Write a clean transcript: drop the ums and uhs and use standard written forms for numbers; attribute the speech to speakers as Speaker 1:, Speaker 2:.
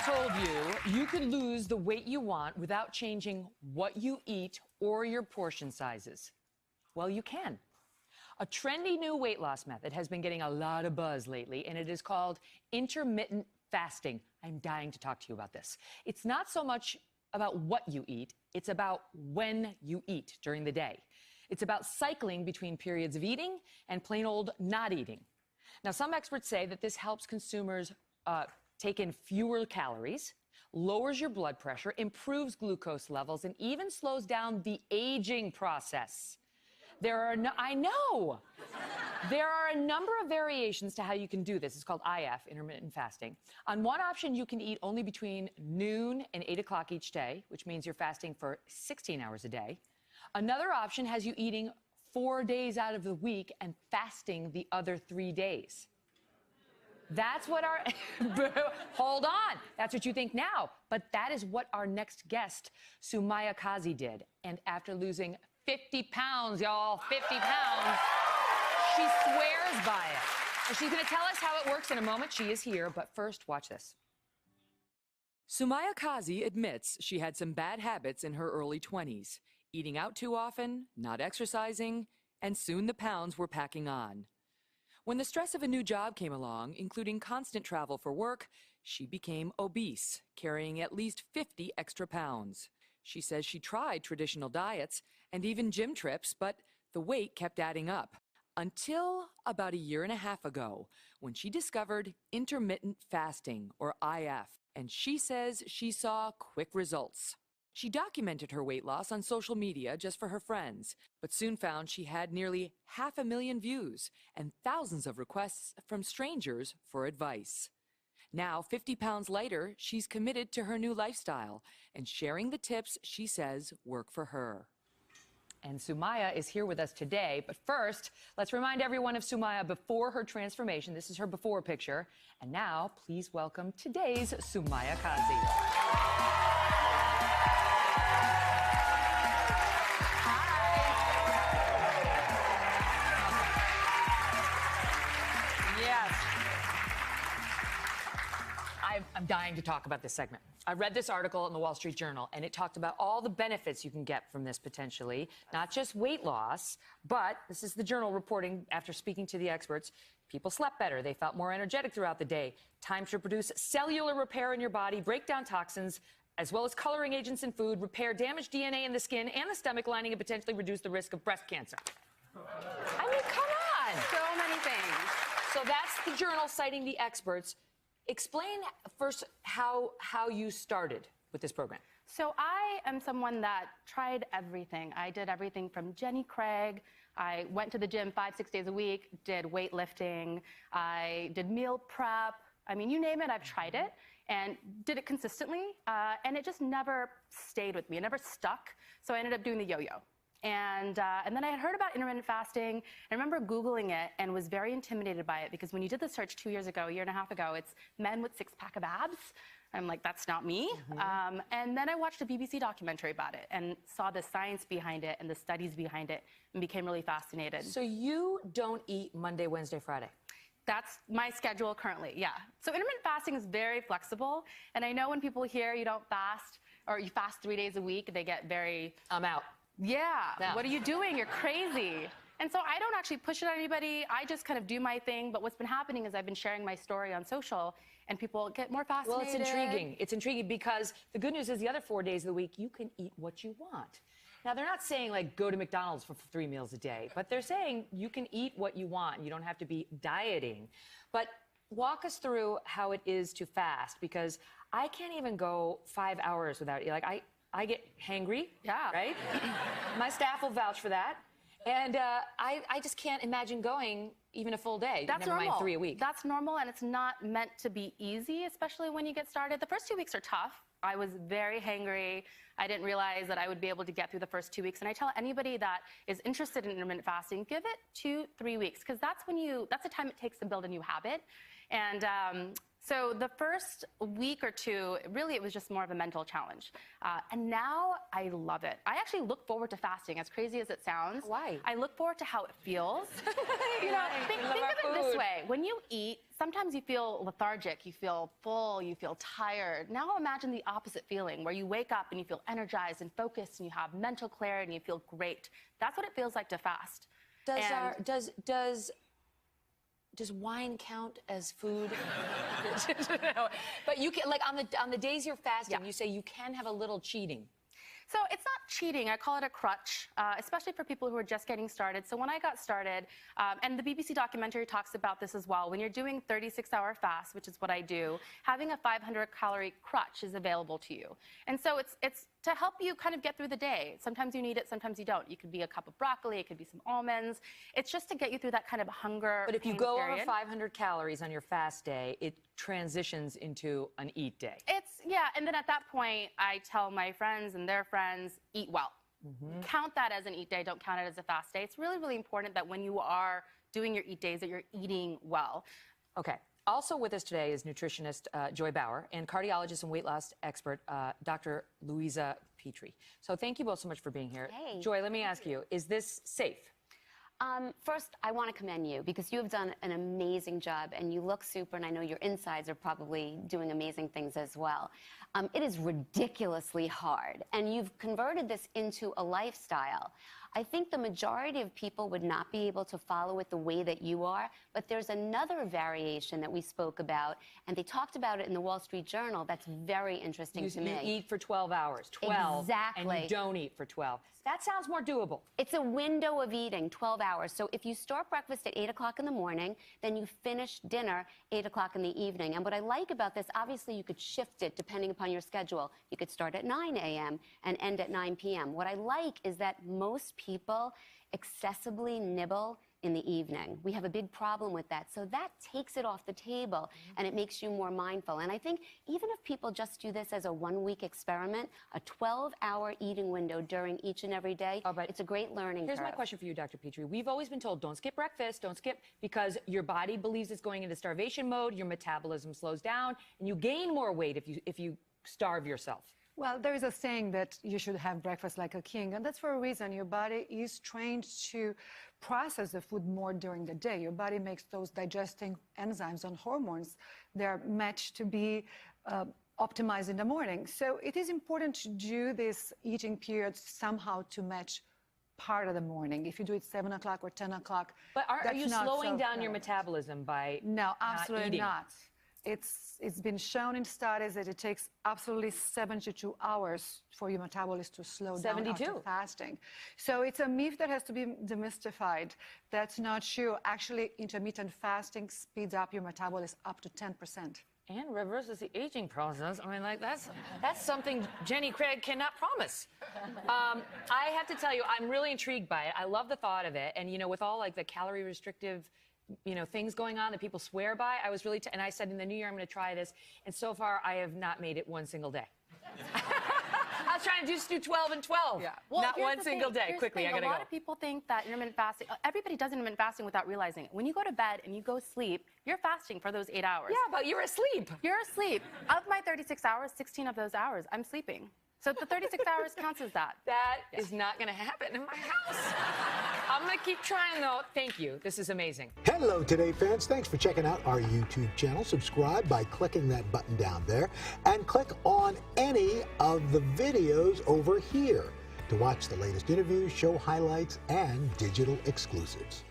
Speaker 1: told you you could lose the weight you want without changing what you eat or your portion sizes? Well, you can. A trendy new weight loss method has been getting a lot of buzz lately, and it is called intermittent fasting. I'm dying to talk to you about this. It's not so much about what you eat, it's about when you eat during the day. It's about cycling between periods of eating and plain old not eating. Now, some experts say that this helps consumers take in fewer calories, lowers your blood pressure, improves glucose levels, and even slows down the aging process. There are a number of variations to how you can do this. It's called IF, intermittent fasting. On one option, you can eat only between noon and 8 o'clock each day, which means you're fasting for 16 hours a day. Another option has you eating 4 days out of the week and fasting the other 3 days. That's what our... Hold on. That's what you think now. But that is what our next guest, Sumaya Kazi, did. And after losing 50 pounds, y'all, 50 pounds, she swears by it. And she's going to tell us how it works in a moment. She is here. But first, watch this. Sumaya Kazi admits she had some bad habits in her early 20s. Eating out too often, not exercising, and soon the pounds were packing on. When the stress of a new job came along, including constant travel for work, she became obese, carrying at least 50 extra pounds. She says she tried traditional diets and even gym trips, but the weight kept adding up. Until about a year and a half ago, when she discovered intermittent fasting, or IF, and she says she saw quick results. She documented her weight loss on social media just for her friends, but soon found she had nearly 500,000 views and thousands of requests from strangers for advice. Now, 50 pounds later, she's committed to her new lifestyle and sharing the tips she says work for her. And Sumaya is here with us today. But first, let's remind everyone of Sumaya before her transformation. This is her before picture. And now, please welcome today's Sumaya Kazi. I'm dying to talk about this segment. I read this article in the Wall Street Journal, and it talked about all the benefits you can get from this potentially, not just weight loss, but this is the Journal reporting after speaking to the experts. People slept better. They felt more energetic throughout the day. Time to produce cellular repair in your body, break down toxins, as well as coloring agents in food, repair damaged DNA in the skin and the stomach lining, and potentially reduce the risk of breast cancer. I mean, come on.
Speaker 2: So many things.
Speaker 1: So that's the Journal citing the experts. Explain first how you started with this program.
Speaker 2: So I am someone that tried everything. I did everything from Jenny Craig. I went to the gym 5-6 days a week, did weightlifting. I did meal prep. I mean, you name it, I've tried it and did it consistently. And it just never stayed with me. It never stuck. So I ended up doing the yo-yo. And then I had heard about intermittent fasting. I remember Googling it and was very intimidated by it because when you did the search 2 years ago, a year and a half ago, it's men with six-pack of abs. I'm like, that's not me. Mm-hmm. And then I watched a BBC documentary about it and saw the science behind it and the studies behind it and became really fascinated.
Speaker 1: So you don't eat Monday, Wednesday, Friday?
Speaker 2: That's my schedule currently, yeah. So intermittent fasting is very flexible. And I know when people hear you don't fast or you fast 3 days a week, they get very...
Speaker 1: I'm out.
Speaker 2: Yeah,
Speaker 1: no.
Speaker 2: What are you doing? You're crazy. And so I don't actually push it on anybody. I just kind of do my thing. But what's been happening is I've been sharing my story on social, and people get more fascinated.
Speaker 1: Well, it's intriguing. It's intriguing because the good news is the other 4 days of the week, you can eat what you want. Now, they're not saying, like, go to McDonald's for 3 meals a day, but they're saying you can eat what you want. You don't have to be dieting. But walk us through how it is to fast, because I can't even go 5 hours without eating. Like, I get hangry,
Speaker 2: yeah,
Speaker 1: right? My staff will vouch for that. And I just can't imagine going even a full day.
Speaker 2: That's
Speaker 1: never
Speaker 2: normal.
Speaker 1: mind 3 a week.
Speaker 2: That's normal, and it's not meant to be easy, especially when you get started. The first 2 weeks are tough. I was very hangry. I didn't realize that I would be able to get through the first 2 weeks. And I tell anybody that is interested in intermittent fasting, give it 2-3 weeks, because that's the time it takes to build a new habit. And So the first week or two, really, it was just more of a mental challenge. And now I love it. I actually look forward to fasting, as crazy as it sounds.
Speaker 1: Why?
Speaker 2: I look forward to how it feels. Think of it this way. When you eat, sometimes you feel lethargic, you feel full, you feel tired. Now imagine the opposite feeling, where you wake up and you feel energized and focused and you have mental clarity and you feel great. That's what it feels like to fast.
Speaker 1: Does wine count as food? No. But you can, like, on the days you're fasting, you say you can have a little cheating.
Speaker 2: So it's not cheating. I call it a crutch, especially for people who are just getting started. So when I got started, and the BBC documentary talks about this as well, when you're doing 36-hour fast, which is what I do, having a 500-calorie crutch is available to you. And so it's to help you kind of get through the day. Sometimes you need it, sometimes you don't. It could be a cup of broccoli, it could be some almonds. It's just to get you through that kind of hunger.
Speaker 1: But if you go over 500 calories on your fast day, it transitions into an eat day.
Speaker 2: Yeah, and then at that point, I tell my friends and their friends, eat well. Count that as an eat day, don't count it as a fast day. It's really, really important that when you are doing your eat days, that you're eating well.
Speaker 1: Okay. Also with us today is nutritionist Joy Bauer and cardiologist and weight loss expert Dr. Louisa Petrie. So thank you both so much for being here.
Speaker 3: Hey.
Speaker 1: Joy, let me ask you, is this safe?
Speaker 3: First, I want to commend you because you have done an amazing job and you look super, and I know your insides are probably doing amazing things as well. It is ridiculously hard, and you've converted this into a lifestyle. I think the majority of people would not be able to follow it the way that you are, but there's another variation that we spoke about, and they talked about it in the Wall Street Journal that's very interesting to me.
Speaker 1: You eat for 12 hours, 12,
Speaker 3: exactly.
Speaker 1: and you don't eat for 12. That sounds more doable.
Speaker 3: It's a window of eating, 12 hours. So if you start breakfast at 8 o'clock in the morning, then you finish dinner 8 o'clock in the evening. And what I like about this, obviously you could shift it depending upon your schedule. You could start at 9 a.m. and end at 9 p.m. What I like is that most people excessively nibble in the evening. We have a big problem with that. So that takes it off the table and it makes you more mindful. And I think even if people just do this as a one-week experiment, a 12-hour eating window during each and every day, it's a great learning
Speaker 1: Here's
Speaker 3: curve.
Speaker 1: my question for you, Dr. Petrie. We've always been told, don't skip breakfast, don't skip, because your body believes it's going into starvation mode, your metabolism slows down, and you gain more weight if you starve yourself.
Speaker 4: Well, there is a saying that you should have breakfast like a king, and that's for a reason. Your body is trained to process the food more during the day. Your body makes those digesting enzymes and hormones. They're matched to be optimized in the morning. So it is important to do this eating period somehow to match part of the morning. If you do it 7 o'clock or 10 o'clock,
Speaker 1: but are you slowing down your metabolism by
Speaker 4: No, absolutely
Speaker 1: not eating?
Speaker 4: It's been shown in studies that it takes absolutely 72 hours for your metabolism to slow down after fasting. So it's a myth that has to be demystified. That's not true. Actually, intermittent fasting speeds up your metabolism up to 10%.
Speaker 1: And reverses the aging process. I mean, like, that's something Jenny Craig cannot promise. I have to tell you, I'm really intrigued by it. I love the thought of it. And, you know, with all, like, the calorie restrictive, you know, things going on that people swear by, I was really, and I said in the new year, I'm going to try this. And so far, I have not made it one single day. I was trying to just do 12 and 12.
Speaker 2: Yeah. Well,
Speaker 1: not one single day. Quickly, I got to go.
Speaker 2: A lot of people think that intermittent fasting, everybody does intermittent fasting without realizing it. When you go to bed and you go sleep, you're fasting for those 8 hours.
Speaker 1: Yeah, but you're asleep.
Speaker 2: You're asleep. Of my 36 hours, 16 of those hours, I'm sleeping. So the 36 hours counts as that.
Speaker 1: That is not going to happen in my house. I'm going to keep trying, though. Thank you. This is amazing.
Speaker 5: Hello, Today fans. Thanks for checking out our YouTube channel. Subscribe by clicking that button down there and click on any of the videos over here to watch the latest interviews, show highlights, and digital exclusives.